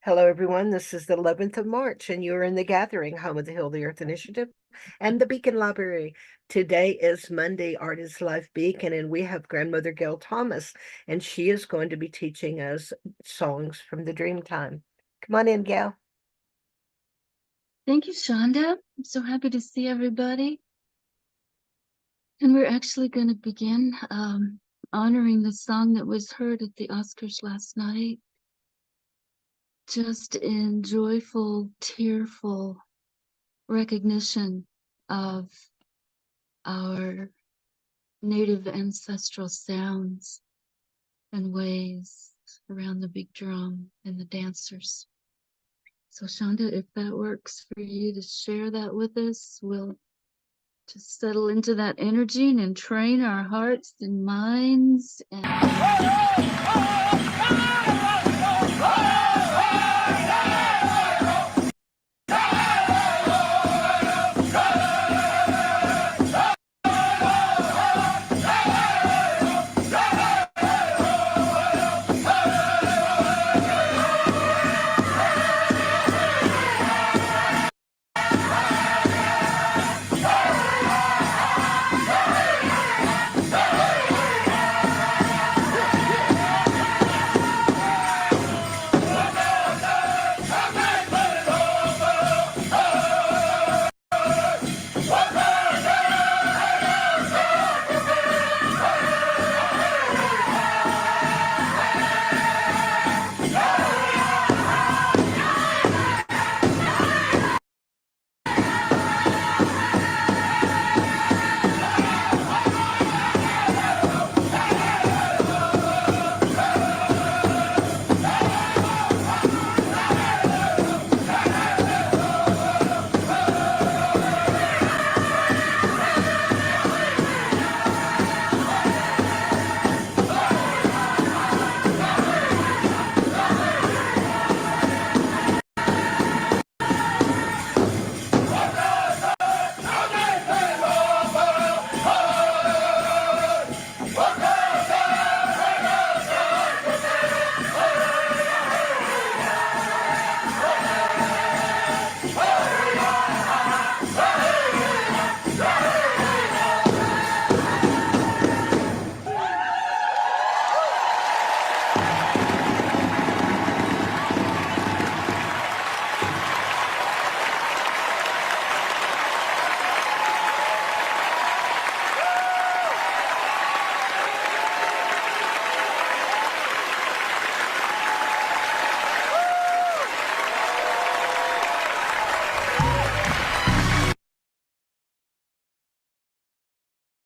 Hello, everyone. This is the 11th of March, and you are in the Gathering, home of the Heal the Earth Initiative and the Beacon Library. Today is Monday, Art is Life Beacon, and we have Grandmother Gail Thomas, and she is going to be teaching us songs from the Dreamtime. Come on in, Gail. Thank you, Shonda. I'm so happy to see everybody. And we're actually going to begin honoring the song that was heard at the Oscars last night. Just in joyful, tearful recognition of our native ancestral sounds and ways around the big drum and the dancers. So Shonda, if that works for you to share that with us, we'll just settle into that energy and train our hearts and minds and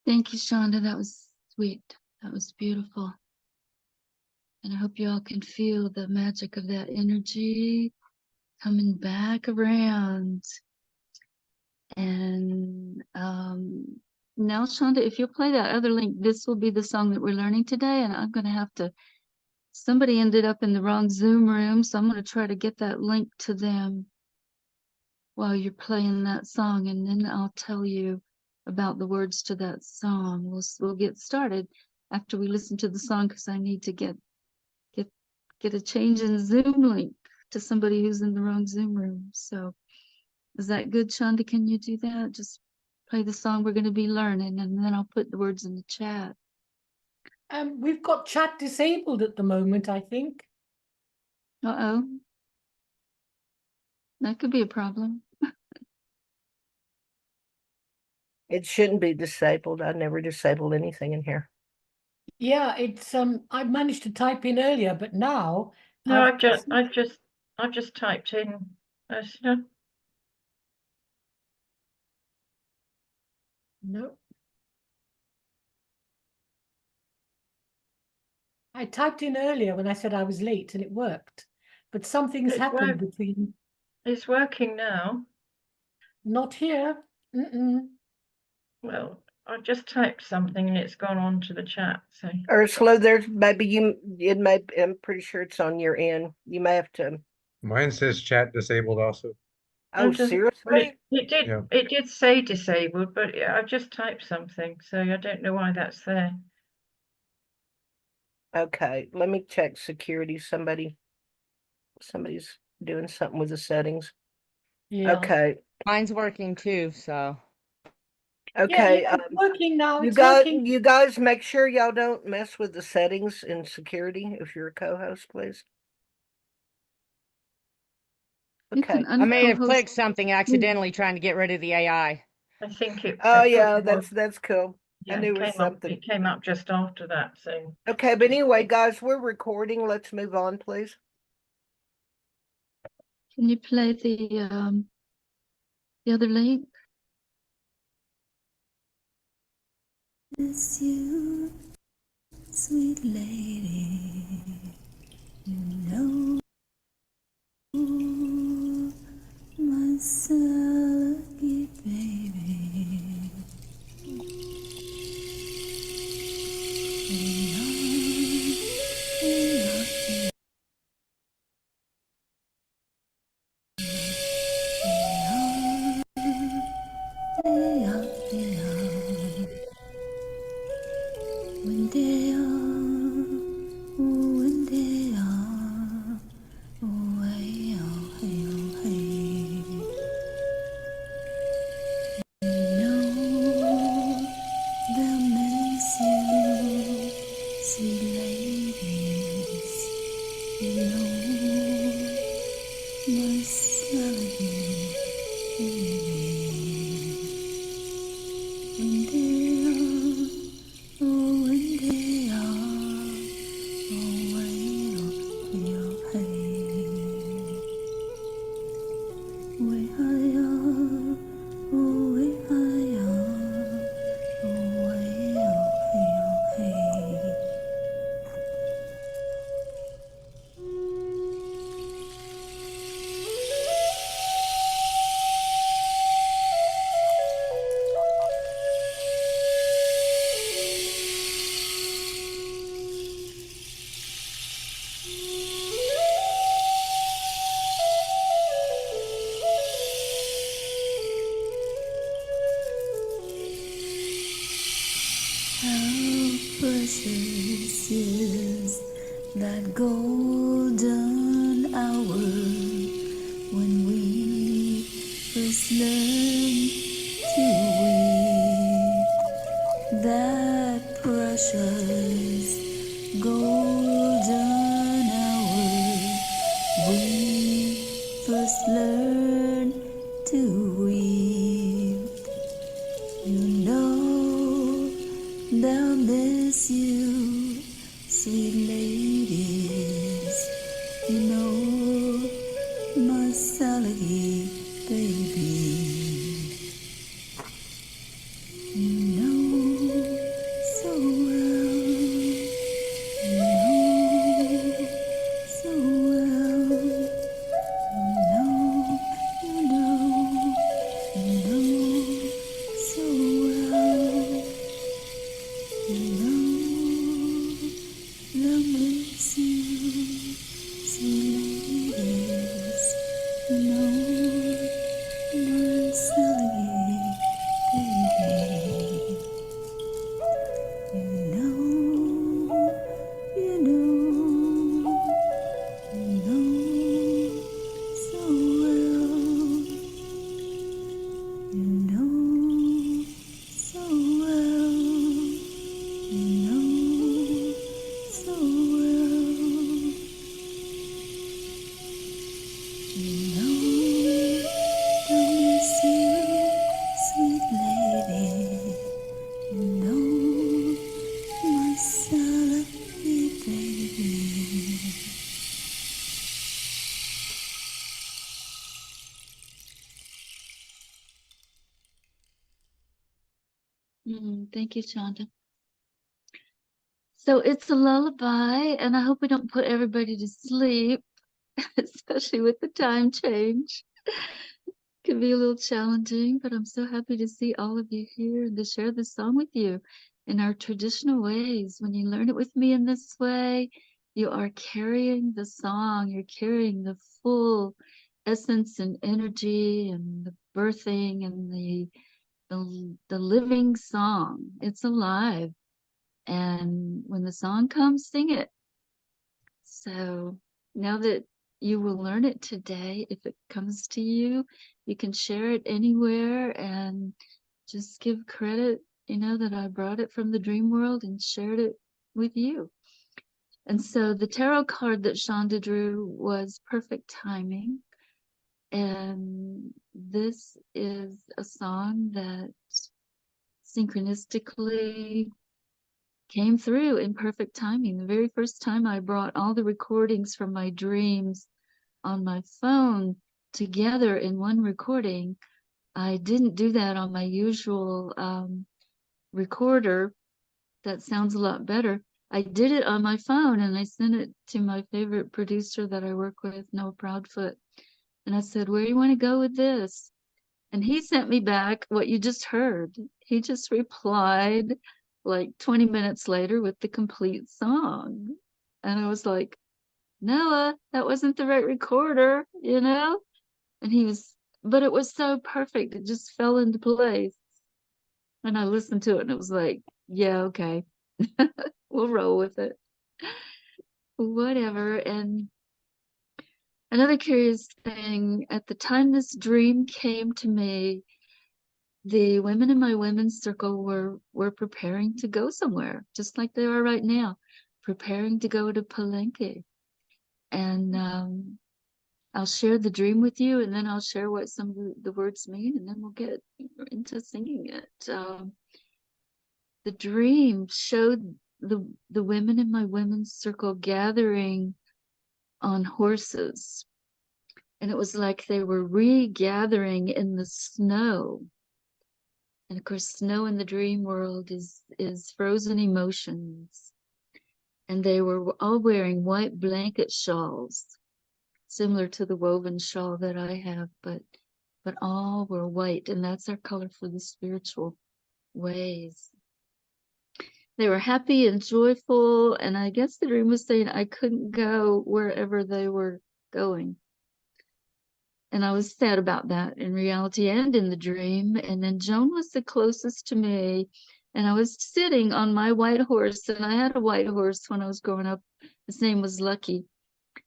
thank you, Shonda. That was sweet. That was beautiful. And I hope you all can feel the magic of that energy coming back around. And now, Shonda, if you'll play that other link, this will be the song that we're learning today. And I'm going to have to, somebody ended up in the wrong Zoom room, so I'm going to try to get that link to them while you're playing that song, and then I'll tell you about the words to that song. We'll get started after we listen to the song, because I need to get a change in Zoom link to somebody who's in the wrong Zoom room. So is that good, Shonda? Can you do that? Just play the song we're going to be learning, and then I'll put the words in the chat. We've got chat disabled at the moment, I think. Uh-oh. That could be a problem. It shouldn't be disabled. I never disabled anything in here. Yeah, it's I managed to type in earlier, but now no, I've just typed in Ursula. No. I typed in earlier when I said I was late and it worked, but something's happened between. It's working now. Not here. Well, I've just typed something and it's gone on to the chat. So Ursula, there's maybe I'm pretty sure it's on your end. You may have to. Mine says chat disabled also. Oh, seriously? It did say disabled, but yeah, I've just typed something, so I don't know why that's there. Okay, let me check security. Somebody's doing something with the settings. Yeah. Okay, Mine's working too, so. okay. Yeah, it's working now. You It's working. guys make sure y'all don't mess with the settings in security if you're a co-host, please. You can Okay. I may have unco-host. clicked something accidentally trying to get rid of the AI. I think it. Oh I thought yeah, it was- that's cool. I yeah, knew it was came up. something. It came up just after that. So Okay, but anyway, guys, we're recording. Let's move on, please. Can you play the other link? Miss you, sweet lady. You know my silky baby. Precious is that golden hour when we first learn to weep. That precious golden hour we first learn to weep. You know they'll miss you, sweet ladies. You know my Sally, baby. You know so well. You know so well. You know so well. You know, love makes you, sweet ladies. You know, my Sally, baby. You know so well. You know so well. You know so well. You know I miss you, sweet lady. You know my Sally, baby. Thank you, Shonda. So it's a lullaby, and I hope we don't put everybody to sleep, especially with the time change. Can be a little challenging, but I'm so happy to see all of you here and to share this song with you in our traditional ways. When you learn it with me in this way, you are carrying the song, you're carrying the full essence and energy and the birthing and the living song. It's alive. And when the song comes, sing it. So now that you will learn it today. If it comes to you, you can share it anywhere and just give credit, that I brought it from the dream world and shared it with you. And so the tarot card that Shonda drew was perfect timing. And this is a song that synchronistically came through in perfect timing. The very first time I brought all the recordings from my dreams on my phone together in one recording, I didn't do that on my usual recorder. That sounds a lot better. I did it on my phone and I sent it to my favorite producer that I work with, Noah Proudfoot. And I said, where do you want to go with this? And he sent me back what you just heard. He just replied like 20 minutes later with the complete song. And I was like, Noah, that wasn't the right recorder, And he was, but it was so perfect. It just fell into place. And I listened to it and it was like, yeah, okay. We'll roll with it. Whatever. And another curious thing, at the time this dream came to me, the women in my women's circle were preparing to go somewhere, just like they are right now, preparing to go to Palenque. And I'll share the dream with you, and then I'll share what some of the words mean, and then we'll get into singing it. The dream showed the women in my women's circle gathering on horses, and it was like they were regathering in the snow. And of course, snow in the dream world is frozen emotions. And they were all wearing white blanket shawls, similar to the woven shawl that I have, but all were white, and that's our color for the spiritual ways. They were happy and joyful, and I guess the dream was saying I couldn't go wherever they were going. And I was sad about that in reality and in the dream. And then Joan was the closest to me. And I was sitting on my white horse. And I had a white horse when I was growing up. His name was Lucky.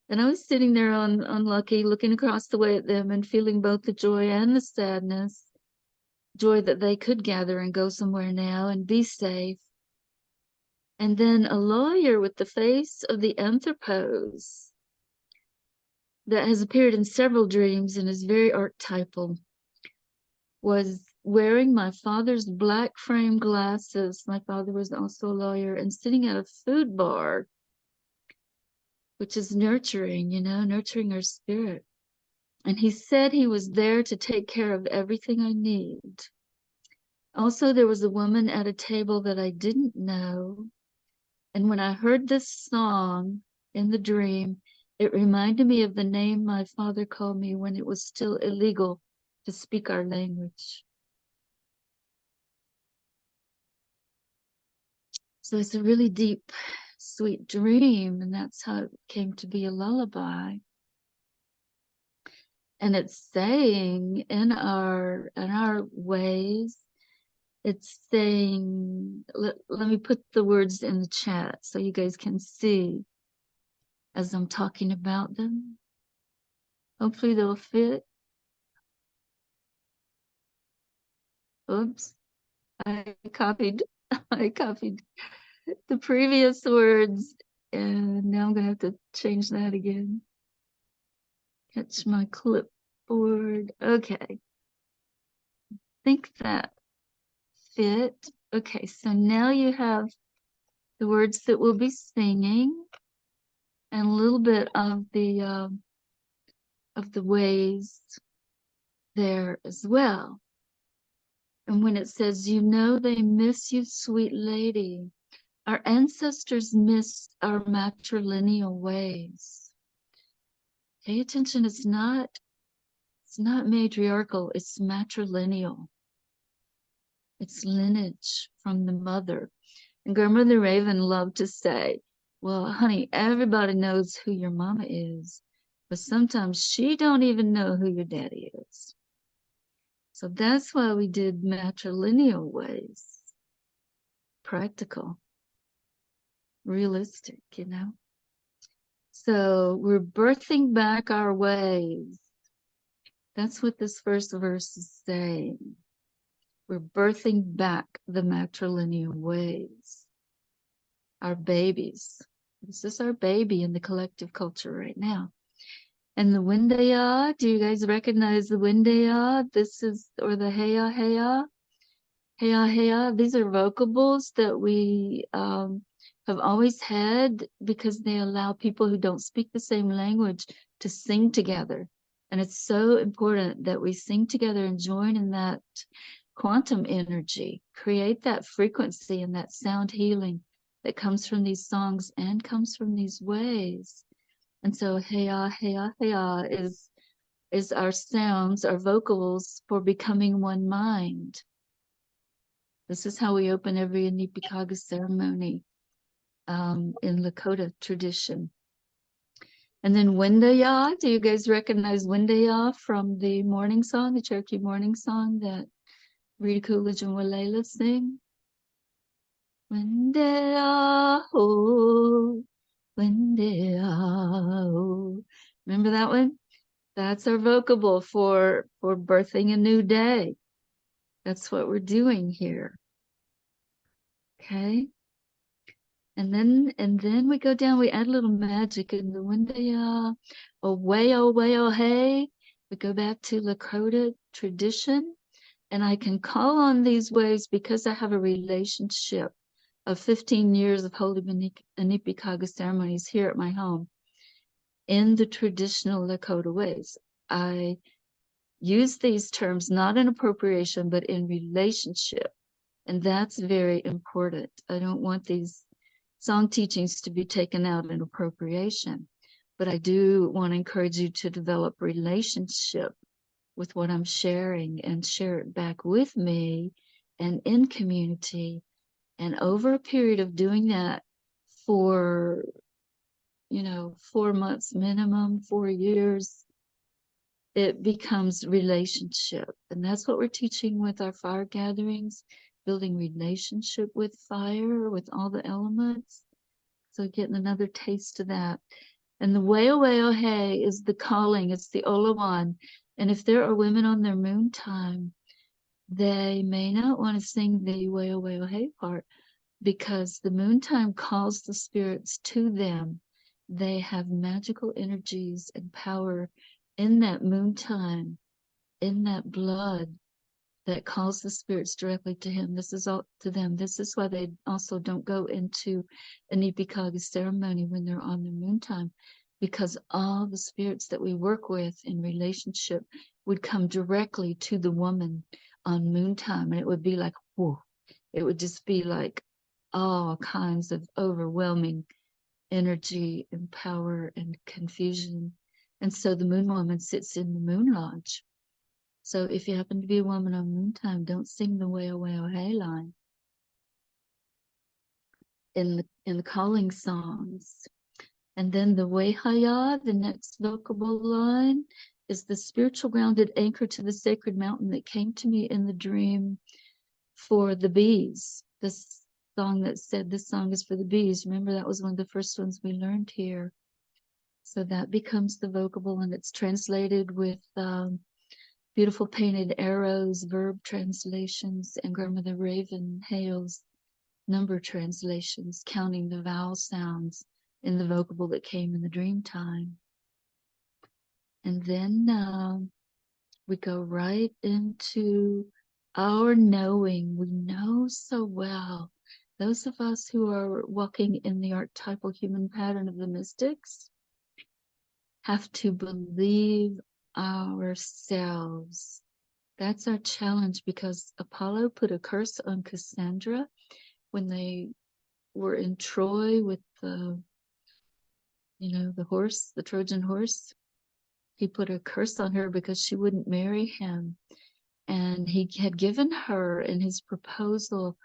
And I was sitting there on Lucky, looking across the way at them and feeling both the joy and the sadness. Joy that they could gather and go somewhere now and be safe. And then a lawyer with the face of the anthropos that has appeared in several dreams and is very archetypal, was wearing my father's black frame glasses. My father was also a lawyer, and sitting at a food bar, which is nurturing, nurturing our spirit. And he said he was there to take care of everything I need. Also, there was a woman at a table that I didn't know. And when I heard this song in the dream, it reminded me of the name my father called me when it was still illegal to speak our language. So it's a really deep, sweet dream, and that's how it came to be a lullaby. And it's saying in our ways, it's saying, let me put the words in the chat so you guys can see as I'm talking about them. Hopefully they'll fit. Oops, I copied the previous words, and now I'm gonna have to change that again. Catch my clipboard. Okay. Think that fit. Okay, so now you have the words that we'll be singing and a little bit of the ways there as well. And when it says, they miss you, sweet lady, our ancestors missed our matrilineal ways. Pay attention, it's not matriarchal, it's matrilineal. It's lineage from the mother. And Grandmother Raven loved to say, well, honey, everybody knows who your mama is, but sometimes she don't even know who your daddy is. So that's why we did matrilineal ways. Practical, realistic, So we're birthing back our ways. That's what this first verse is saying. We're birthing back the matrilineal ways. Our babies. This is our baby in the collective culture right now. And the Windaya, do you guys recognize the Windaya? This is, or the Heya Heya? Heya Heya, these are vocables that we have always had because they allow people who don't speak the same language to sing together. And it's so important that we sing together and join in that quantum energy, create that frequency and that sound healing that comes from these songs and comes from these ways. And so Heya Heya Heya is our sounds, our vocals for becoming one mind. This is how we open every Anipikaga ceremony in Lakota tradition. And then Windaya, do you guys recognize Windaya from the morning song, the Cherokee morning song that Rita Coolidge and Walela sing? Windaya, oh, Windaya, oh. Remember that one? That's our vocable for birthing a new day. That's what we're doing here. Okay. And then we go down, we add a little magic in the Windaya, oh, hey. We go back to Lakota tradition, and I can call on these ways because I have a relationship of 15 years of holding Anipikaga ceremonies here at my home in the traditional Lakota ways. I use these terms not in appropriation, but in relationship. And that's very important. I don't want these song teachings to be taken out in appropriation, but I do want to encourage you to develop relationship with what I'm sharing and share it back with me and in community. And over a period of doing that for, 4 months minimum, 4 years, it becomes relationship. And that's what we're teaching with our fire gatherings, building relationship with fire, with all the elements. So getting another taste of that. And the Weo Hey is the calling, it's the Olawan. And if there are women on their moon time, they may not want to sing the Weo Hey part because the moon time calls the spirits to them. They have magical energies and power in that moon time, in that blood that calls the spirits directly to him. This is all to them. This is why they also don't go into an Anipikaga ceremony when they're on their moon time, because all the spirits that we work with in relationship would come directly to the woman on moon time, and it would be like, whoa, it would just be like all kinds of overwhelming energy and power and confusion. And so the moon woman sits in the moon lodge. So if you happen to be a woman on moon time, don't sing the Weo Hey line in the calling songs. And then the Wehaya, the next vocable line, is the spiritual grounded anchor to the sacred mountain that came to me in the dream for the bees. This song that said this song is for the bees. Remember, that was one of the first ones we learned here. So that becomes the vocable, and it's translated with beautiful painted arrows, verb translations, and Grandmother Raven Hale's number translations, counting the vowel sounds in the vocable that came in the dream time. And then we go right into our knowing. We know so well. Those of us who are walking in the archetypal human pattern of the mystics have to believe ourselves. That's our challenge, because Apollo put a curse on Cassandra when they were in Troy with the horse, the Trojan horse. He put a curse on her because she wouldn't marry him. And he had given her in his proposal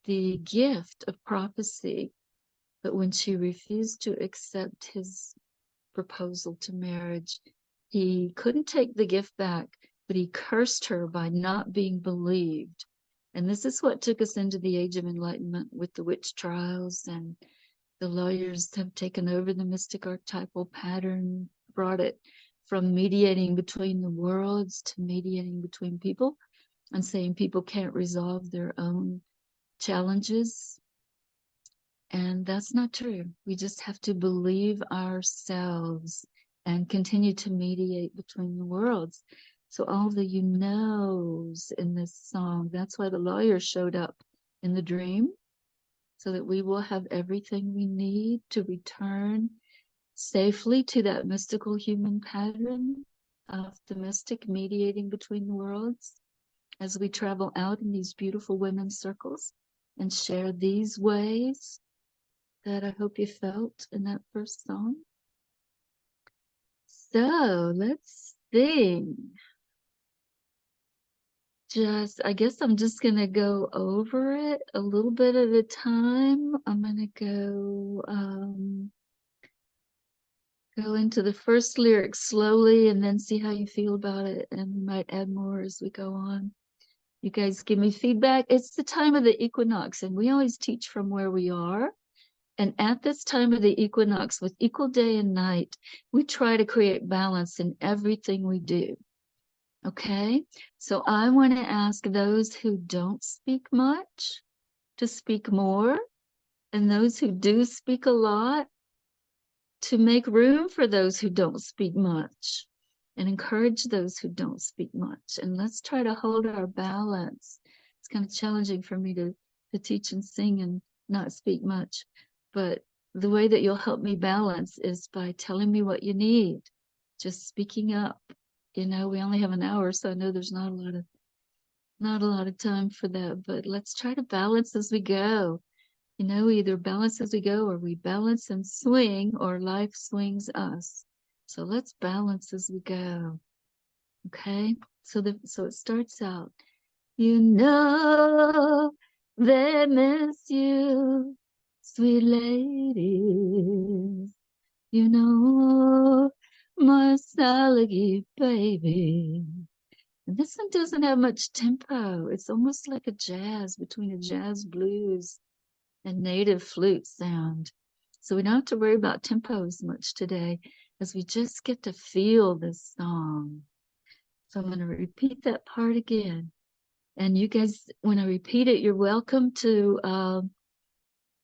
the gift of prophecy. But when she refused to accept his proposal to marriage, he couldn't take the gift back, but he cursed her by not being believed. And this is what took us into the Age of Enlightenment with the witch trials and The lawyers have taken over the mystic archetypal pattern, brought it from mediating between the worlds to mediating between people, and saying people can't resolve their own challenges. And that's not true. We just have to believe ourselves and continue to mediate between the worlds. So all the you knows in this song, that's why the lawyer showed up in the dream, so that we will have everything we need to return safely to that mystical human pattern of the mystic mediating between the worlds as we travel out in these beautiful women's circles and share these ways that I hope you felt in that first song. So let's sing. I guess I'm just gonna go over it a little bit at a time. I'm gonna go into the first lyric slowly and then see how you feel about it, and we might add more as we go on. You guys give me feedback. It's the time of the equinox, and we always teach from where we are. And at this time of the equinox, with equal day and night, we try to create balance in everything we do. Okay, so I want to ask those who don't speak much to speak more, and those who do speak a lot to make room for those who don't speak much, and encourage those who don't speak much. And let's try to hold our balance. It's kind of challenging for me to teach and sing and not speak much, but the way that you'll help me balance is by telling me what you need, just speaking up. You know, we only have an hour, so I know there's not a lot of time for that, but let's try to balance as we go. You know, either balance as we go, or we balance and swing, or life swings us. So let's balance as we go. Okay, so it starts out. You know they miss you, sweet ladies. You know, my nostalgia, baby. And this one doesn't have much tempo. It's almost like a jazz, between a jazz blues and native flute sound. So we don't have to worry about tempo as much today, as we just get to feel this song. So I'm going to repeat that part again. And you guys, when I repeat it, you're welcome to,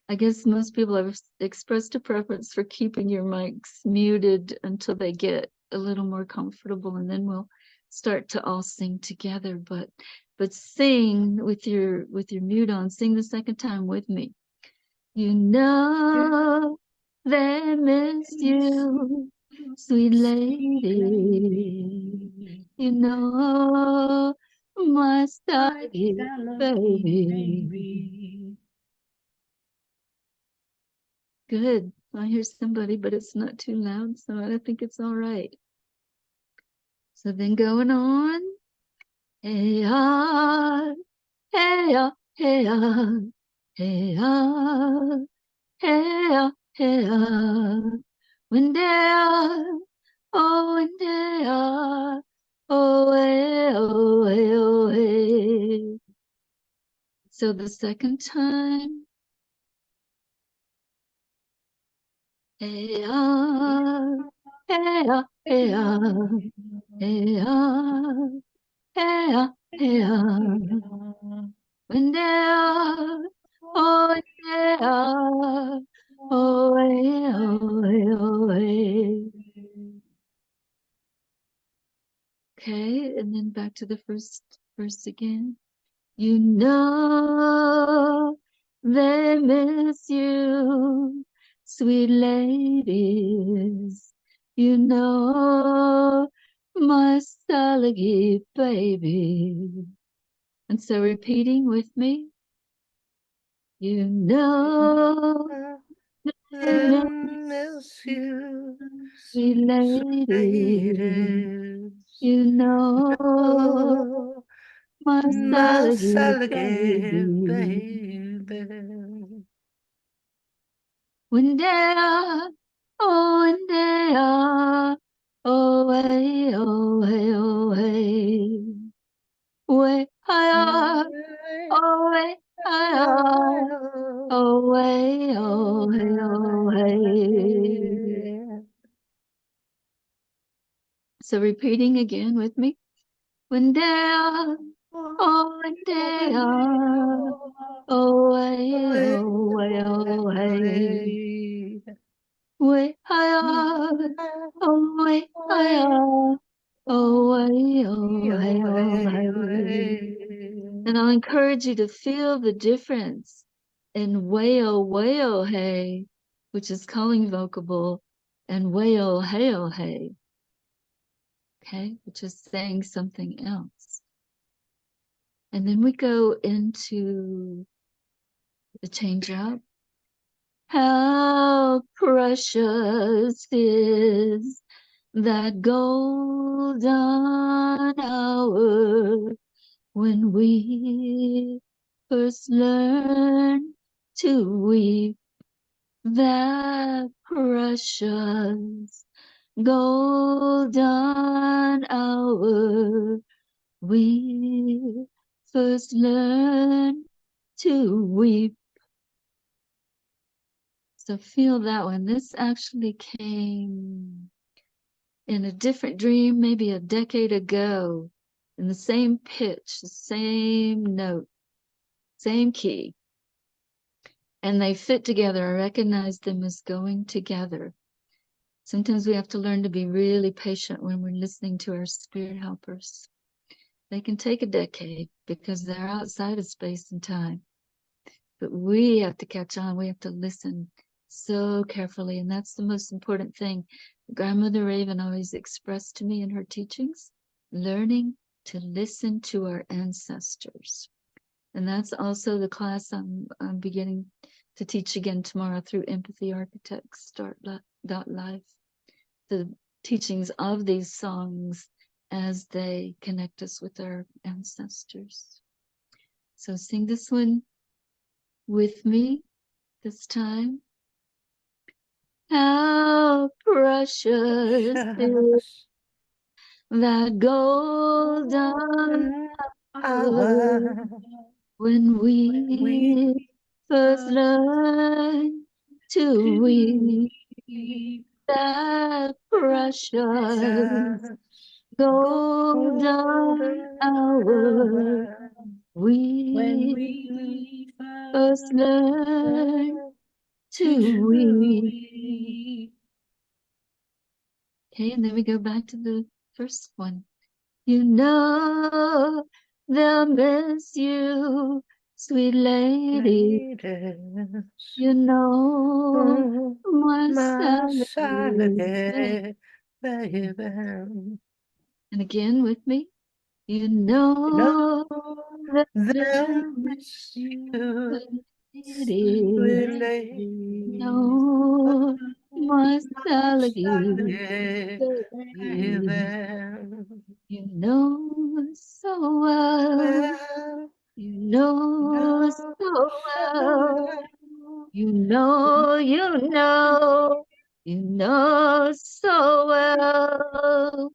I guess most people have expressed a preference for keeping your mics muted until they get a little more comfortable, and then we'll start to all sing together. But sing with your mute on. Sing the second time with me. You know they miss you, sweet lady. You know my stargate, baby. Good. I hear somebody, but it's not too loud, so I think it's all right. So then going on. Hey, ah, hey, ah, hey, ah, hey, ah, hey, ah, hey, ah. When they are, oh, when they are, oh, hey, oh, hey, oh, hey. So the second time. Hey, ah, hey, ah, hey, ah, hey, ah, hey, ah, hey, ah. When they are, oh, they are, oh, hey, oh, hey, oh, hey. Okay, and then back to the first verse again. You know they miss you, sweet ladies. You know my nostalgia, baby. And so repeating with me. You know they miss you, sweet ladies. ladies. You know Oh, my nostalgia, nostalgia, baby. baby. When they are, oh, when they are, oh, hey, oh, hey, oh, hey. Way higher, oh, way higher, oh, way, oh, hey, oh, So repeating again with me. Wendell, oh Wendell, oh hey, oh hey, oh hey, way hi, oh way hi, oh hey, oh hey, oh hey. And I'll encourage you to feel the difference in way, oh, hey, which is calling vocable, and way, oh, hey, okay, which is saying something else. And then we go into the change up. How precious is that golden hour when we first learn to weep, that precious golden hour we first learn to weep. So feel that one. This actually came in a different dream, maybe a decade ago, in the same pitch, the same note, same key. And they fit together. I recognize them as going together. Sometimes we have to learn to be really patient when we're listening to our spirit helpers. They can take a decade because they're outside of space and time. But we have to catch on. We have to listen so carefully. And that's the most important thing. Grandmother Raven always expressed to me in her teachings, learning to listen to our ancestors. And that's also the class I'm beginning to teach again tomorrow through Empathy Architects Live. The teachings of these songs as they connect us with our ancestors. So sing this one with me this time. How precious is that golden hour when we first learn to weep, that precious golden hour When we we first learn to weep. Okay, and then we go back to the first one. You know they'll miss you, sweet lady. You know my salary. baby. And again with me. You know that They'll miss you, lady. sweet lady. No, my salary. Baby. You know so well. You know so well. You know so well.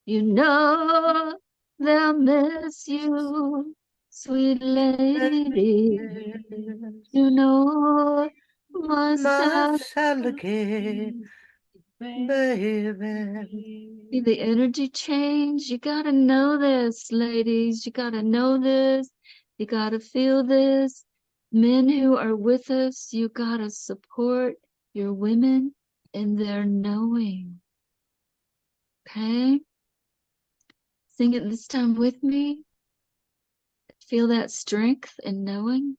You know they'll miss you, sweet lady. You know my Salary, baby. See the energy change. You gotta know this, ladies. You gotta know this. You gotta feel this. Men who are with us, you gotta support your women in their knowing. Okay? Sing it this time with me. Feel that strength in knowing.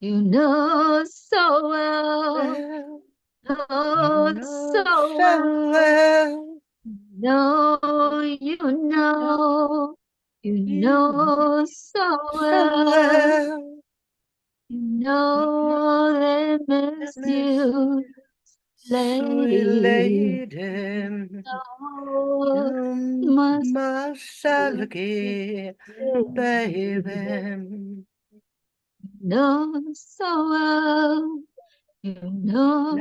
You know so well. Know so well. No, you know so well. You know they miss you, lady. Oh, My salary, baby. know so well. You know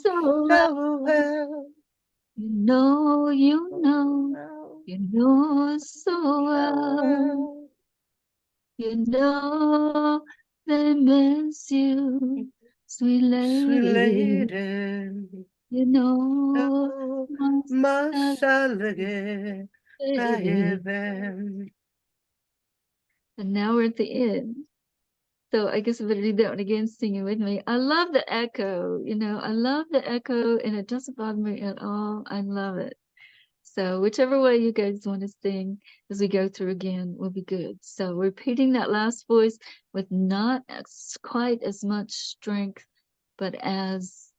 so well. You know so well. You know they miss you, sweet lady. You know más alegre by heaven. And now we're at the end. So I guess I better do that one again, sing it with me. I love the echo, I love the echo, and it doesn't bother me at all. I love it. So whichever way you guys want to sing as we go through again will be good. So repeating that last voice with not quite as much strength, but as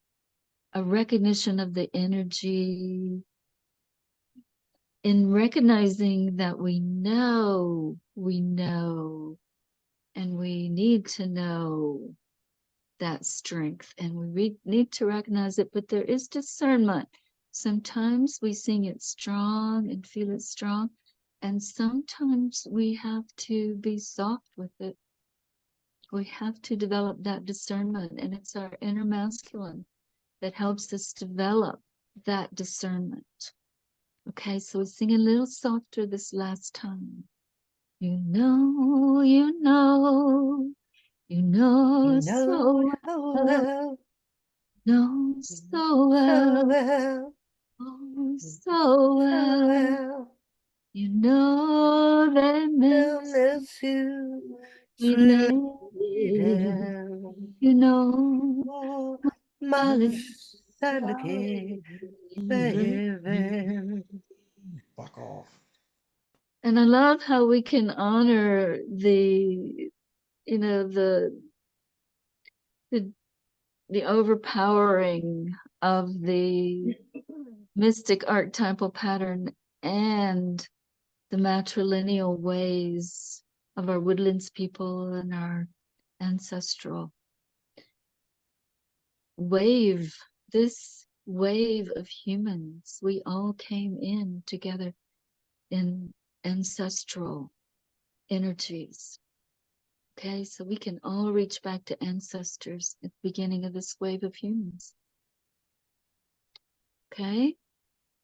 a recognition of the energy, in recognizing that we know, and we need to know that strength, and we need to recognize it, but there is discernment. Sometimes we sing it strong and feel it strong, and sometimes we have to be soft with it. We have to develop that discernment, and it's our inner masculine that helps us develop that discernment. Okay, so we sing a little softer this last time. You know, you know, you know You so know so well, well, know so so well, well, oh, so so well. well. You know they They'll miss miss you, me, sweet lady. down. You know, Oh, darling, más alegre by heaven. Fuck off. and I love how we can honor the, the the overpowering of the mystic archetypal pattern and the matrilineal ways of our woodlands people and our ancestral wave, this wave of humans. We all came in together in ancestral energies. Okay, so we can all reach back to ancestors at the beginning of this wave of humans. Okay,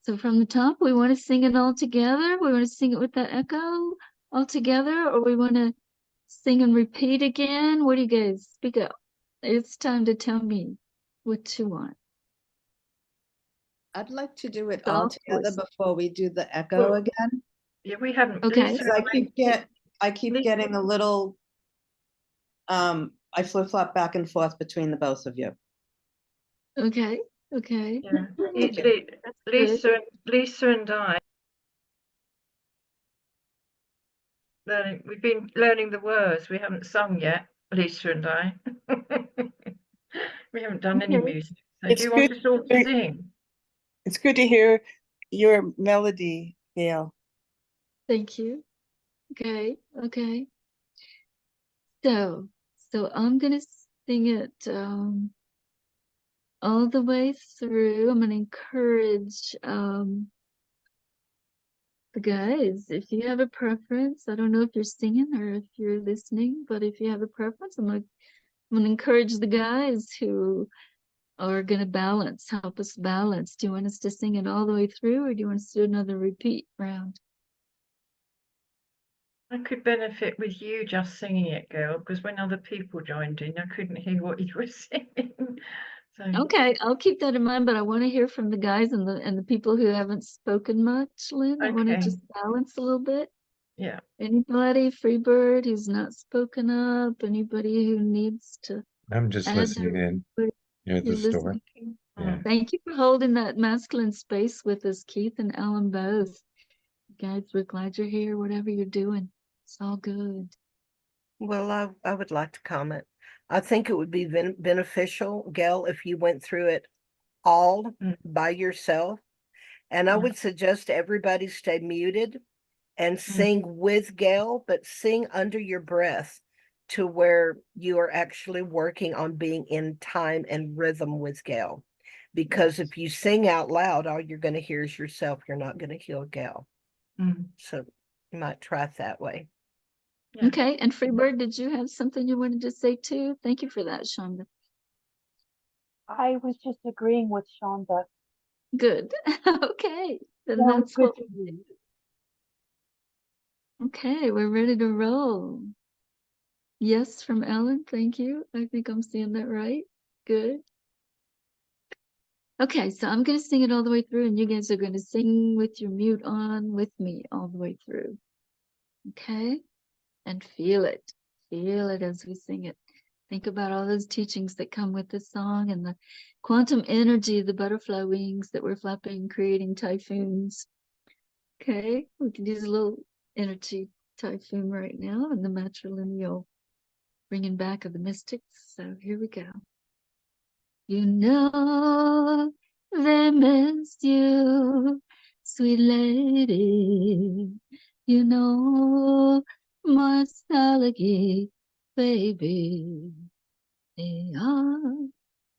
so from the top, we want to sing it all together. We want to sing it with that echo all together, or we want to sing and repeat again. What do you guys speak up? It's time to tell me what you want. I'd like to do it all Soft together voice. before we do the echo Well, again. Yeah, we haven't. Okay. Lisa, Because I keep Lisa- getting a little, I flip-flop back and forth between the both of you. Okay. Okay. yeah, Thank you. That's good. Lisa and I we've been learning the words. We haven't sung yet, Lisa and I. We haven't done any Okay. music. So It's do you want good us all to to- sing? It's good to hear your melody, Gail. Thank you. Okay. Okay. So I'm gonna sing it all the way through. I'm gonna encourage the guys, if you have a preference. I don't know if you're singing or if you're listening, but if you have a preference, I'm gonna encourage the guys who are gonna help us balance. Do you want us to sing it all the way through, or do you want us to do another repeat round? I could benefit with you just singing it, girl, because when other people joined in, I couldn't hear what you were singing. So Okay, I'll keep that in mind, but I want to hear from the guys and the people who haven't spoken much, Lynn. I want to Okay. just balance a little bit. yeah, Anybody, Freebird, who's not spoken up, anybody who needs to I'm just add listening their in input, near you're the store. listening. Yeah. Thank you for holding that masculine space with us, Keith and Ellen both. Guys, we're glad you're here, whatever you're doing. It's all good. Well, I would like to comment. I think it would be beneficial, Gail, if you went through it all Mm. by yourself. And I Yeah. would suggest everybody stay muted and sing with Gail, but sing under your breath to where you are actually working on being in time and rhythm with Gail. Because if you sing out loud, all you're going to hear is yourself. You're not going to hear Gail. Mm. So you might try it that way. Yeah. Okay, and Freebird, did you have something you wanted to say too? Thank you for that, Shonda. I was just agreeing with Shonda. Good. Okay, then That was that's good what. to hear. Okay, we're ready to roll. Yes, from Ellen. Thank you. I think I'm seeing that right. Good. Okay, so I'm going to sing it all the way through, and you guys are going to sing with your mute on with me all the way through. Okay? And feel it. Feel it as we sing it. Think about all those teachings that come with this song and the quantum energy of the butterfly wings that we're flapping, creating typhoons. Okay? We can use a little energy typhoon right now and the matrilineal bringing back of the mystics. So here we go. You know they miss you, sweet lady. You know nostalgia, baby. Hey ah,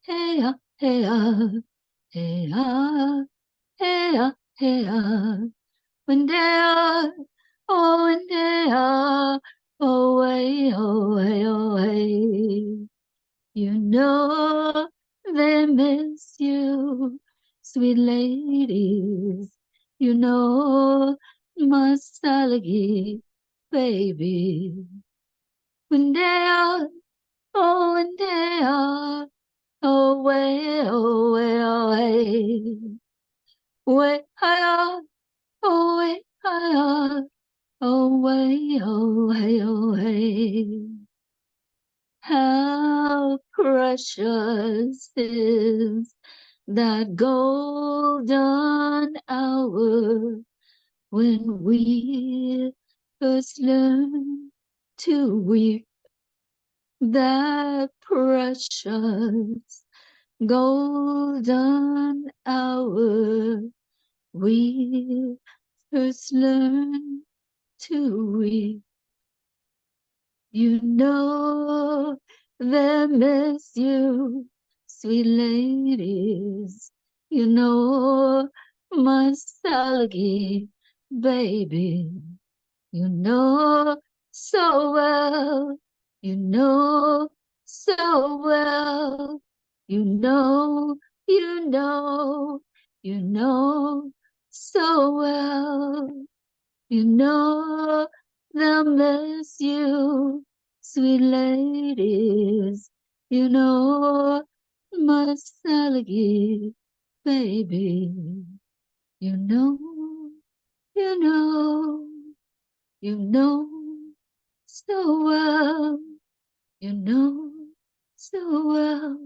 hey ah, hey ah, hey ah, hey ah, hey ah. When they are, oh, when they are, oh, way, oh, way, oh, way. You know they miss you, sweet ladies. You know nostalgia, baby. When they are, oh, when they are, oh, way, oh, way, oh, way. Way higher, oh, way higher, oh, way, oh, way, oh, way. How precious is that golden hour when we first learn to weep. That precious golden hour we first learn to weep. You know they miss you, sweet ladies. You know nostalgia, baby. You know so well. You know so well. You know, you know, you know so well. You know they'll miss you, sweet ladies. You know nostalgia, baby. You know, you know, you know so well. You know so well.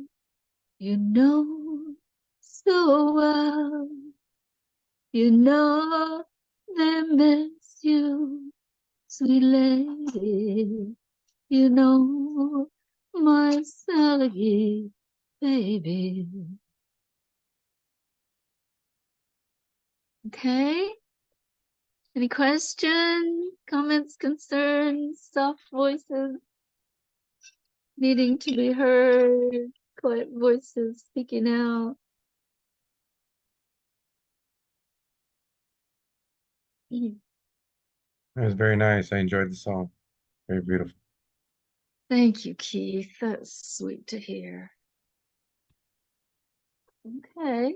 You know so well. You know they miss you, sweet lady. You know my Sally, baby. Okay. Any questions, comments, concerns, soft voices needing to be heard, quiet voices speaking out? It was very nice. I enjoyed the song. Very beautiful. Thank you, Keith. That's sweet to hear. Okay.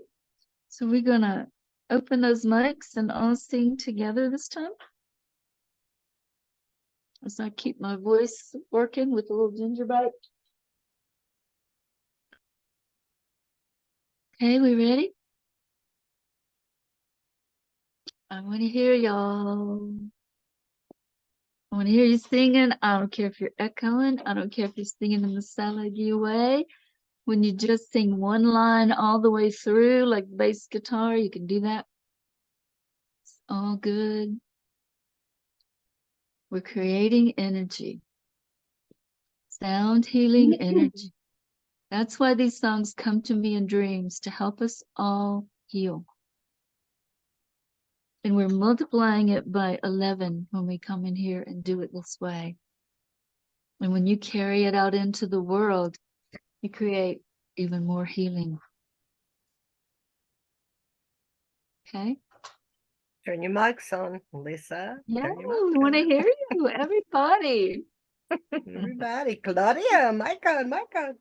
So we're gonna open those mics and all sing together this time. As I keep my voice working with a little ginger bite. Okay, we ready? I want to hear y'all. I want to hear you singing. I don't care if you're echoing. I don't care if you're singing in the Salagi way. When you just sing one line all the way through, like bass guitar, you can do that. It's all good. We're creating energy. Sound healing energy. That's why these songs come to me in dreams, to help us all heal. And we're multiplying it by 11 when we come in here and do it this way. And when you carry it out into the world, you create even more healing. Okay? Turn your mics on, Lisa. Yeah, Turn your we mics want to on. hear you, everybody. Everybody, Claudia, mic on, mic on.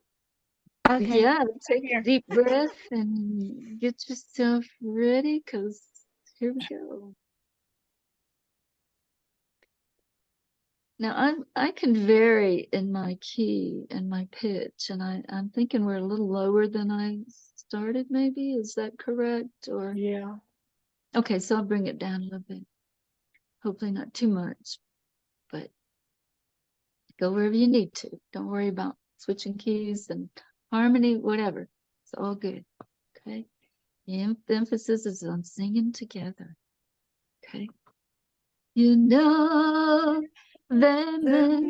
Okay. Yeah, take a here. deep breath and get yourself ready, because here we go. Now I can vary in my key and my pitch, and I'm thinking we're a little lower than I started, maybe? Is that correct? Or Yeah. okay, so I'll bring it down a little bit. Hopefully not too much, but go wherever you need to. Don't worry about switching keys and harmony, whatever. It's all good. Okay. The emphasis is on singing together. Okay. You know they miss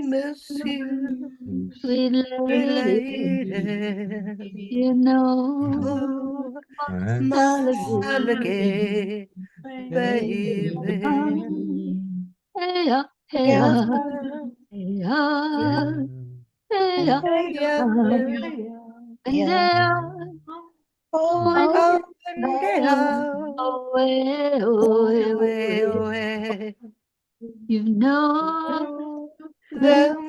Miss you, sweet lady. lady. You know Oh, my my alligator, baby. Hey ya, hey Yeah, ya, hey ya, hey ya, yeah, and there, Oh, oh, oh, and down, away, away, away, away. away. You know they They'll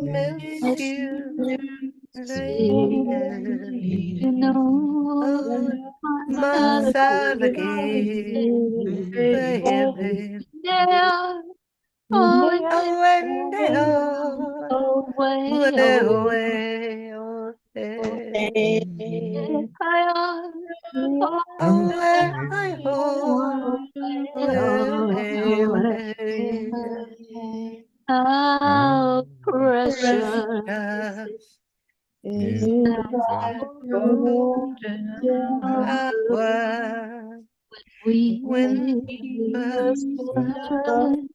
miss miss you, sweet. lady. You know Oh, my my alligator, alligator. baby. There, oh, Oh, and down, away, away, away. away, away. Oh, Away, hi, ho, away, away. how Precious precious is that golden hour when we first learn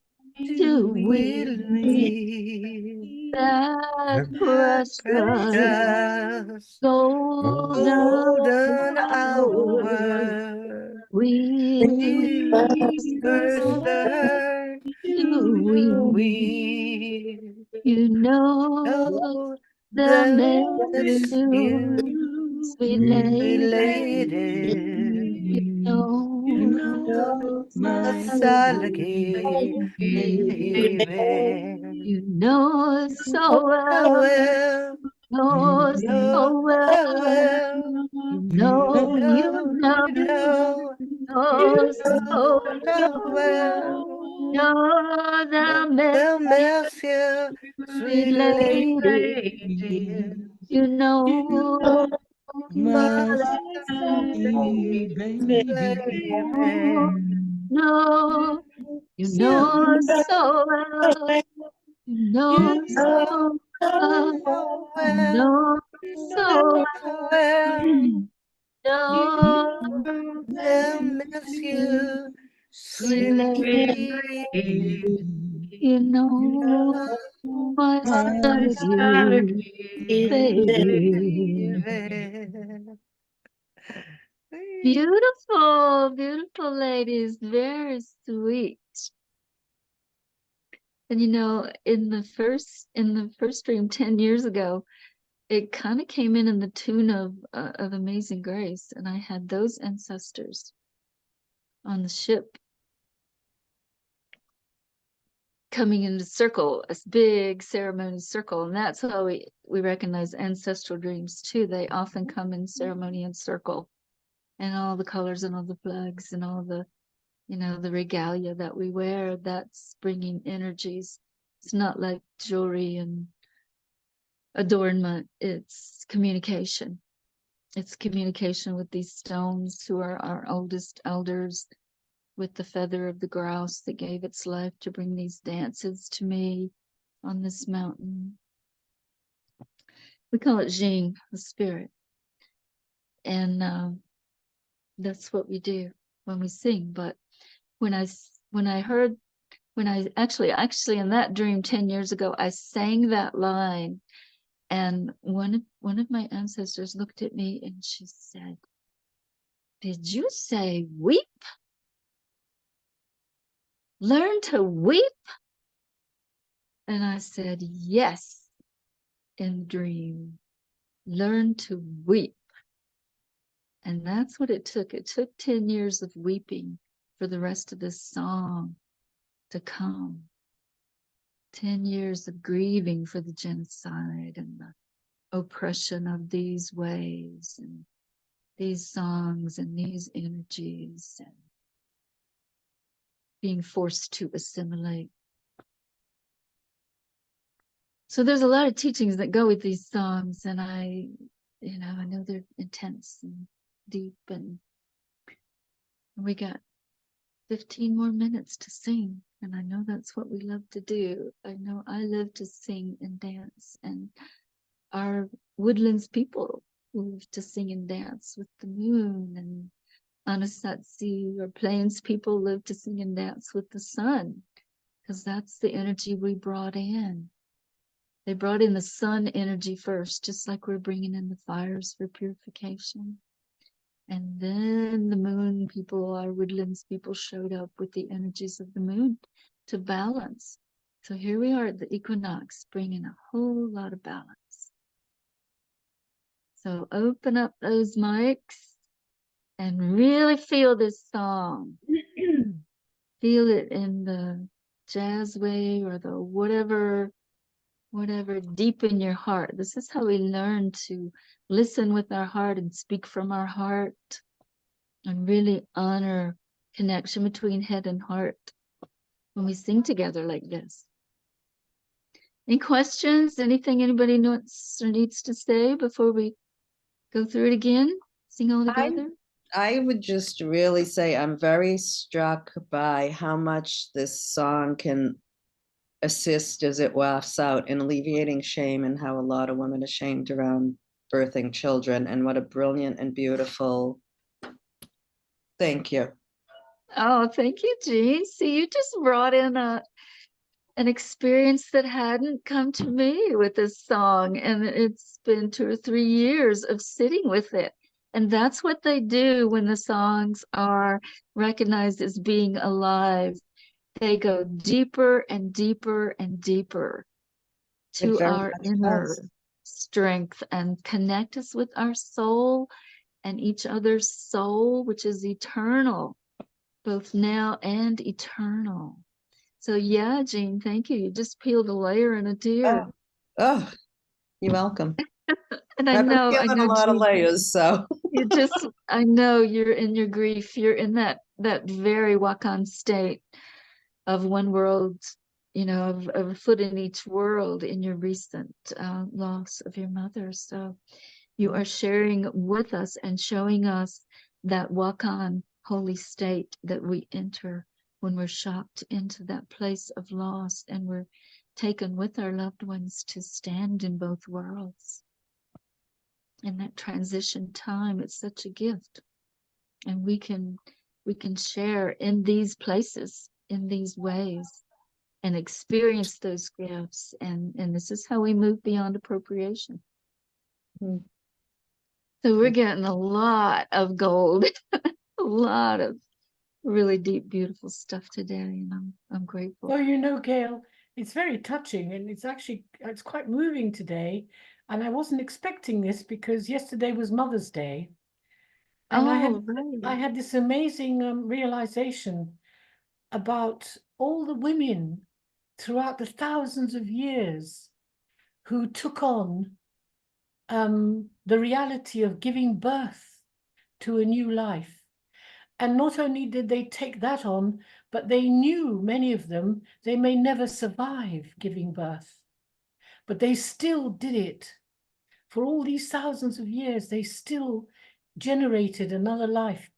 to we'll weep, meet. that That precious precious golden golden hour hour we we first first learn learned to to weep. weep. You know Oh, they'll they'll miss miss you, you, sweet sweet lady. You lady. know A my alligator, baby. baby. You know so Oh, well, well, know oh, so well. oh, well, You know, you know, know so oh, oh, well. know the They'll miss miss you, sweet sweet lady. lady. You know my My no, baby. no, you You know so well, you know you so well, know you well, know so so well. well, no, They'll miss you, sweet sweet lady, lady. you know my sanity, baby. Baby. Beautiful, beautiful ladies, very sweet. And in the first dream 10 years ago, it kind of came in the tune of Amazing Grace, and I had those ancestors on the ship coming into circle, a big ceremony circle, and that's how we recognize ancestral dreams too. They often come in ceremony and circle, and all the colors and all the flags and all the the regalia that we wear, that's bringing energies. It's not like jewelry and adornment, it's communication. It's communication with these stones who are our oldest elders, with the feather of the grouse that gave its life to bring these dances to me on this mountain. We call it Jing, the spirit. And that's what we do when we sing. But when I actually in that dream 10 years ago, I sang that line, and one of my ancestors looked at me and she said, "Did you say weep? Learn to weep?" And I said, "Yes," in the dream. Learn to weep. And that's what it took. It took 10 years of weeping for the rest of this song to come. 10 years of grieving for the genocide and the oppression of these ways and these songs and these energies, and being forced to assimilate. So there's a lot of teachings that go with these songs, and I know they're intense and deep, and we got 15 more minutes to sing. And I know that's what we love to do. I know I love to sing and dance, and our woodlands people love to sing and dance with the moon, and Anasatsi or plains people live to sing and dance with the sun, because that's the energy we brought in. They brought in the sun energy first, just like we're bringing in the fires for purification. And then the moon people, our woodlands people, showed up with the energies of the moon to balance. So here we are at the equinox, bringing a whole lot of balance. So open up those mics and really feel this song. Feel it in the jazz way or the whatever deep in your heart. This is how we learn to listen with our heart and speak from our heart, and really honor connection between head and heart when we sing together like this. Any questions? Anything anybody wants or needs to say before we go through it again? Sing all together? I would just really say I'm very struck by how much this song can assist as it wafts out in alleviating shame, and how a lot of women are shamed around birthing children, and what a brilliant and beautiful. Thank you. Oh, thank you, Jean. See, you just brought in an experience that hadn't come to me with this song, and it's been 2 or 3 years of sitting with it. And that's what they do when the songs are recognized as being alive. They go deeper and deeper and deeper to It very our much inner does. strength and connect us with our soul and each other's soul, which is eternal, both now and eternal. So yeah, Jean, thank you. You just peeled a layer and a tear. Oh, you're welcome. And I've been I feeling know, a lot of Jean, layers, so. I know you're in your grief. You're in that very Wakan state of one world, of a foot in each world in your recent loss of your mother. So you are sharing with us and showing us that Wakan holy state that we enter when we're shocked into that place of loss, and we're taken with our loved ones to stand in both worlds. In that transition time, it's such a gift, and we can share in these places, in these ways, and experience those gifts, and this is how we move beyond appropriation. Hmm. So we're getting a lot of gold, a lot of really deep, beautiful stuff today, and I'm grateful. Oh, Gail, it's very touching, and it's quite moving today. And I wasn't expecting this because yesterday was Mother's Day. And I right. had this amazing realization about all the women throughout the thousands of years who took on the reality of giving birth to a new life. And not only did they take that on, but they knew, many of them, they may never survive giving birth. But they still did it. For all these thousands of years, they still generated another life,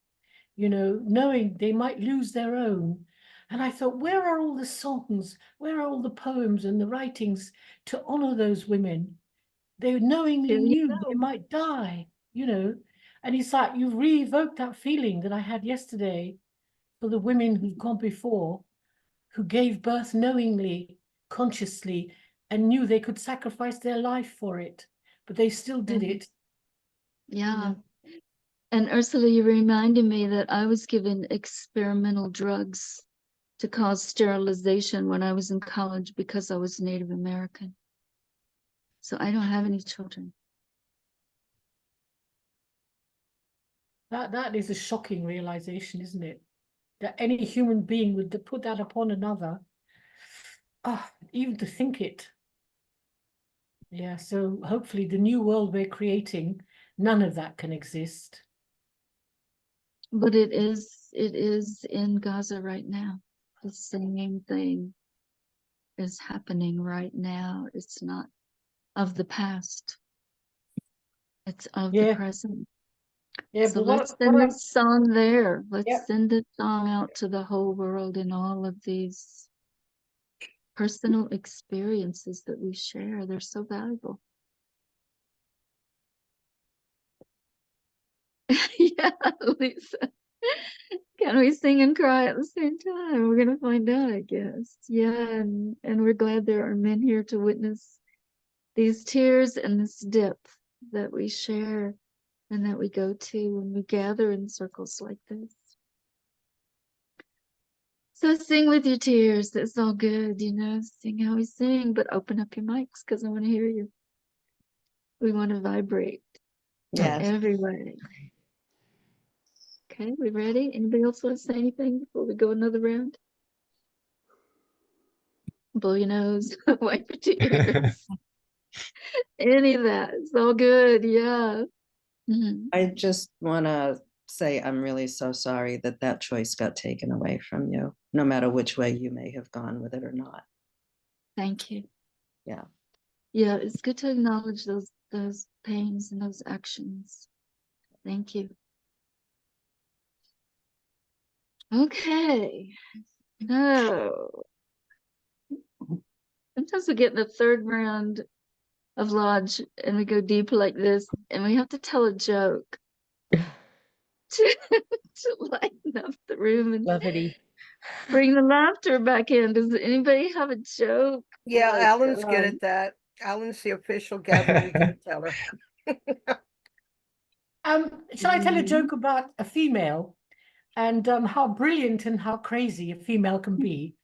knowing they might lose their own. And I thought, where are all the songs? Where are all the poems and the writings to honor those women? They knowingly knew they might die, And it's like you've re-evoked that feeling that I had yesterday for the women who've gone before, who gave birth knowingly, consciously, and knew they could sacrifice their life for it, but they still did it. Yeah. And Ursula, you reminded me that I was given experimental drugs to cause sterilization when I was in college because I was Native American. So I don't have any children. That is a shocking realization, isn't it? That any human being would put that upon another. Even to think it. Yeah, so hopefully the new world we're creating, none of that can exist. But it is in Gaza right now. The same thing is happening right now. It's not of the past. It's of the present. Yeah, So but let's what send I, this song there. Let's Yep. send this song out to the whole world in all of these personal experiences that we share. They're so valuable. Yeah, Lisa. Can we sing and cry at the same time? We're gonna find out, I guess. Yeah, and we're glad there are men here to witness these tears and this depth that we share and that we go to when we gather in circles like this. So sing with your tears. It's all good, you know. Sing how we sing, but open up your mics because I want to hear you. We want to vibrate Yes. every way. Okay, we ready? Anybody else want to say anything before we go another round? Blow your nose, wipe your tears. Any of that. It's all good. Yeah. Mhm. I just want to say I'm really so sorry that that choice got taken away from you, no matter which way you may have gone with it or not. Thank you. Yeah. Yeah, it's good to acknowledge those pains and those actions. Thank you. Okay. No. Sometimes we get in the third round of Lodge and we go deep like this and we have to tell a joke to, to lighten up the room and Levity. bring the laughter back in. Does anybody have a joke? Yeah, Like, Alan's good at that. Alan's the official gathering teller. shall I tell a joke about a female and how brilliant and how crazy a female can be?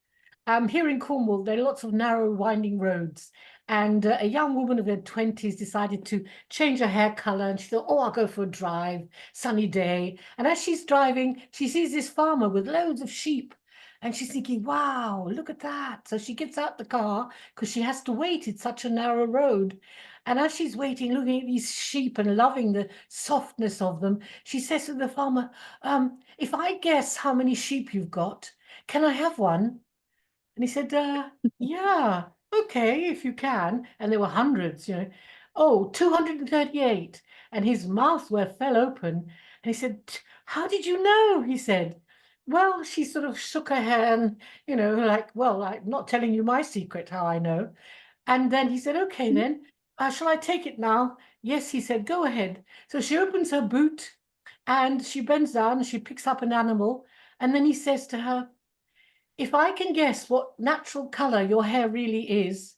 Here in Cornwall, there are lots of narrow, winding roads. And a young woman of her 20s decided to change her hair color. And she thought, oh, I'll go for a drive, sunny day. And as she's driving, she sees this farmer with loads of sheep. And she's thinking, wow, look at that. So she gets out the car because she has to wait. It's such a narrow road. And as she's waiting, looking at these sheep and loving the softness of them, she says to the farmer, if I guess how many sheep you've got, can I have one? And he said, yeah, okay, if you can. And there were hundreds, you know. Oh, 238. And his mouth fell open. And he said, how did you know? He said, well, she sort of shook her head, you know, like, well, I'm not telling you my secret, how I know. And then he said, okay, then, shall I take it now? Yes, he said, go ahead. So she opens her boot and she bends down and she picks up an animal. And then he says to her, if I can guess what natural color your hair really is,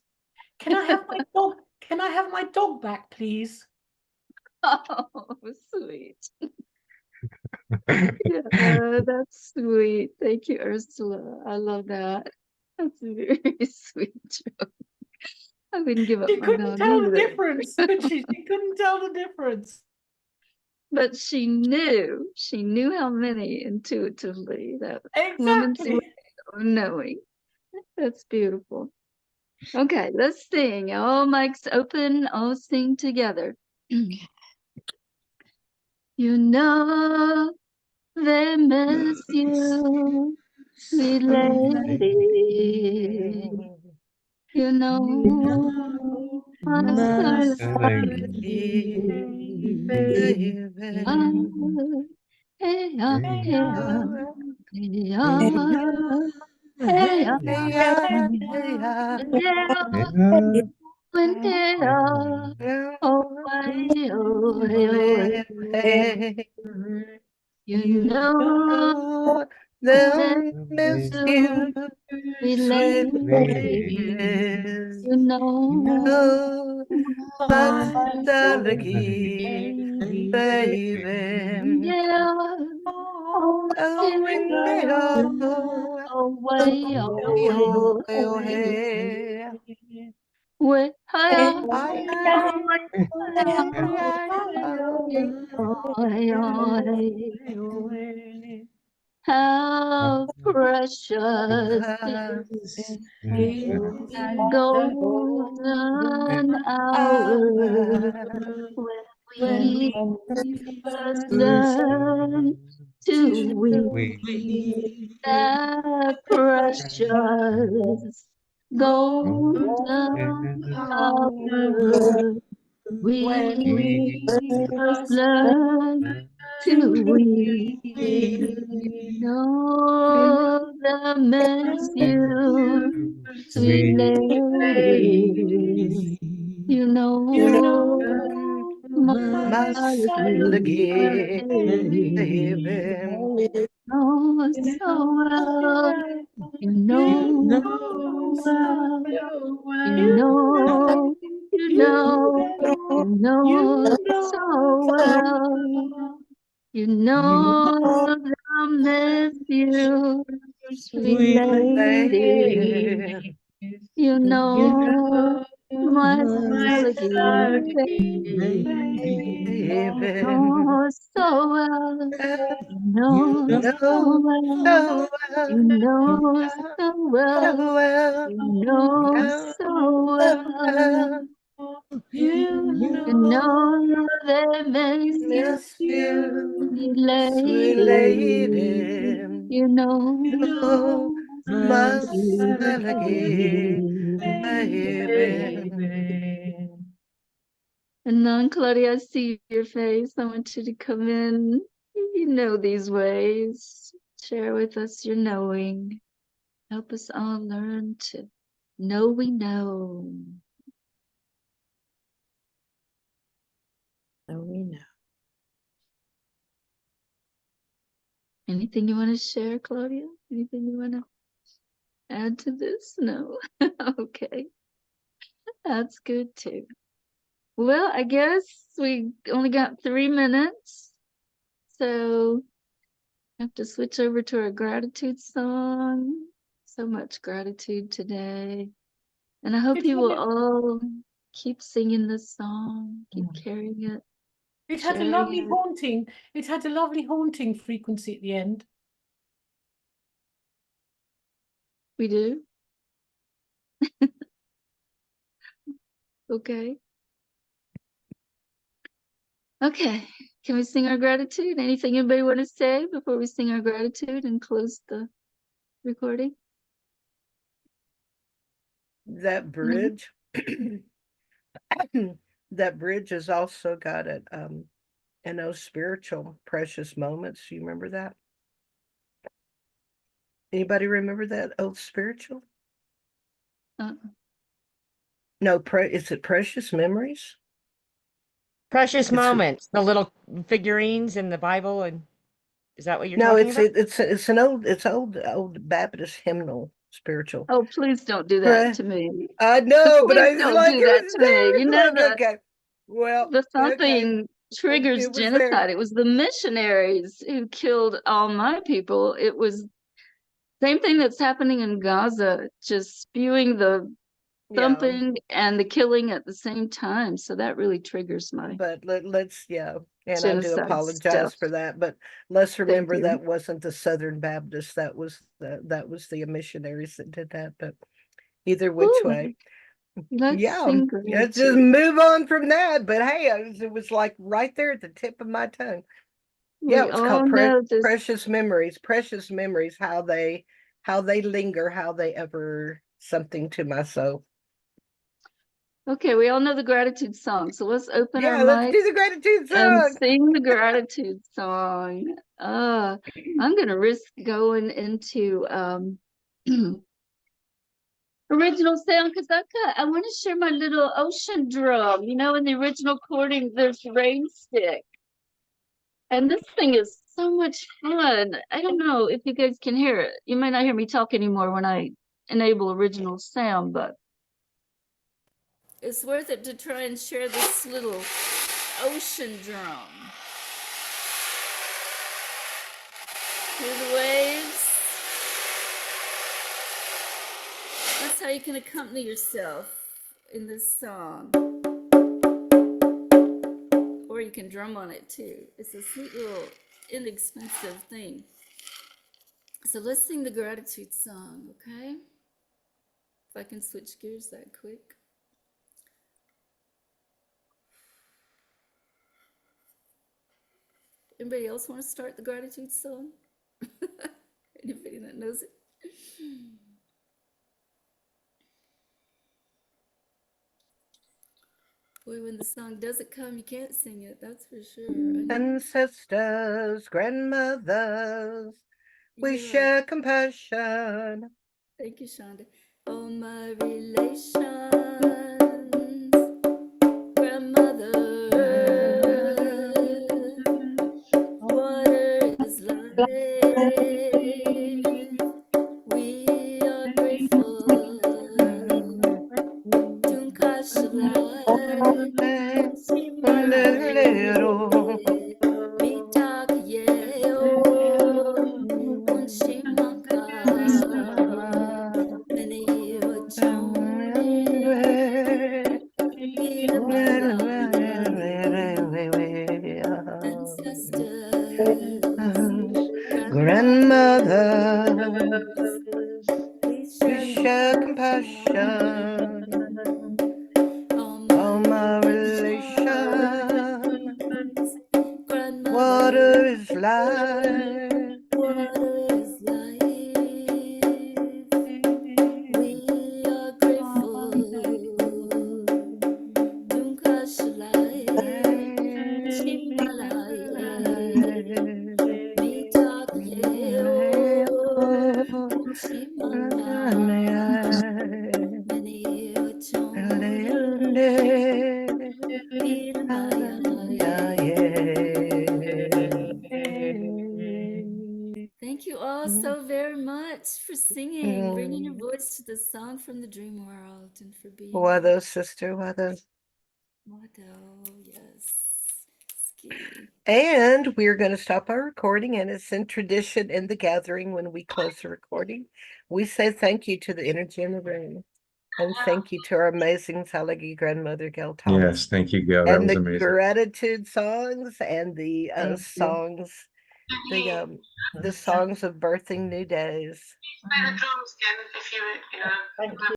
can I have my dog? Can I have my dog back, please? oh, sweet. Yeah, that's sweet. Thank you, Ursula. I love that. That's a very sweet joke. I wouldn't give up She my couldn't dog tell the either. difference, could she? She couldn't tell the difference. But she knew how many intuitively. That woman's way Exactly. of knowing. That's beautiful. Okay, let's sing. All mics open, all sing together. You know they miss you, sweet lady. You know my silent lady. Ah, hey, ah, hey, ah, hey, ah, hey, ah, Hey, yeah, hey, yeah, when they are away, away, away. You know they'll miss miss you, you, sweet sweet lady. ladies. You know Oh, my my delegate, baby. yeah, oh, Oh, when they yeah, are away, hey, away, oh, hey, oh, away. hey. Way, hiya, Hi, how precious is that golden hour when we first learn to weave that precious golden hour. We When we first first learned learn do we know the Matthew, sweet lady? You know my My lady given. know so well. You know well. You know, you know, you know so well. You know that I'll miss you, sweet lady. You know my alligator. Given. Know so well. You You know so know well. so You well, know so so well. well, You know know so so well. well. You know they miss you, Miss you, sweet sweet lady. lady. You know No, my must alligator. And then, Claudia, I see your face. I want you to come in. You know these ways. Share with us your knowing. Help us all learn to know we know. No, we know. Anything you want to share, Claudia? Anything you want to add to this? No. Okay. That's good too. Well, I guess we only got 3 minutes. So I have to switch over to our gratitude song. So much gratitude today. And I hope It you will had, all keep singing this song, keep Mm. carrying it, it had a sharing lovely it. haunting. It had a lovely haunting frequency at the end. We do? Okay. Okay. Can we sing our gratitude? Anything anybody want to say before we sing our gratitude and close the recording? That bridge, that bridge has also got it, and those spiritual precious moments. You remember that? Anybody remember that old spiritual? Uh, No, is it Precious Memories? Precious It's moments, the little figurines in the Bible, and is that what you're no, talking it's about? it's an old Baptist hymnal spiritual. oh, please don't do that Pre- to me. I know, but I Please was don't like, do it that was to me. there. You It's know like, that okay, well, the okay, thumping triggers it was there. genocide. It was the missionaries who killed all my people. It was same thing that's happening in Gaza, just spewing the Yeah, thumping and the killing at the same time. So that really triggers my but let's yeah, and I do genocide apologize stuff. for that, but let's Thank remember you. that wasn't the Southern Baptists. That was the missionaries that did that. But either which way, Ooh, let's yeah, sing let's just gratitude. move on from that. But hey, it was like right there at the tip of my tongue. Yeah, We it was all called know this. Precious Memories, how they linger, how they ever something to my soul. Okay, we all know the gratitude song. So let's open our Yeah, let's mic do the gratitude and song. sing the gratitude song. I'm gonna risk going into original sound because I want to share my little ocean drum. You know, in the original chording, there's rain stick. And this thing is so much fun. I don't know if you guys can hear it. You might not hear me talk anymore when I enable original sound, but it's worth it to try and share this little ocean drum. Hear the waves. That's how you can accompany yourself in this song. Or you can drum on it too. It's a sweet little inexpensive thing. So let's sing the gratitude song, okay? If I can switch gears that quick. Anybody else want to start the gratitude song? Anybody that knows it? Boy, when the song doesn't come, you can't sing it. That's for sure. I know. Ancestors, grandmothers, we You're right. share compassion. Thank you, Shonda. All my relations, grandmother, water is life. We are grateful. Tunkashalai, Shimalaye, Mitak Yeo, Unshimaka, Mene Ochon, ancestors, Grandmothers, we we share compassion. compassion. All All my relations, relations, grandmother, water is life. water is life. We are grateful. Tunkashalai, Shimalaye, Mitak Yeo, Unshimaka, Mene Ochon, Piramaya. Thank you all so very much for singing, bringing your voice to the song from the dream world, and for being Wado, sister, wado. Wado, yes. Ski. And we're going to stop our recording, and it's in tradition in the gathering when we close the recording. We say thank you to the energy in the room. And thank you to our amazing Salagi grandmother, Gail Thomas. Yes, thank you, Gail. That And was the amazing. gratitude songs and the songs, the songs of birthing new days. Thank you.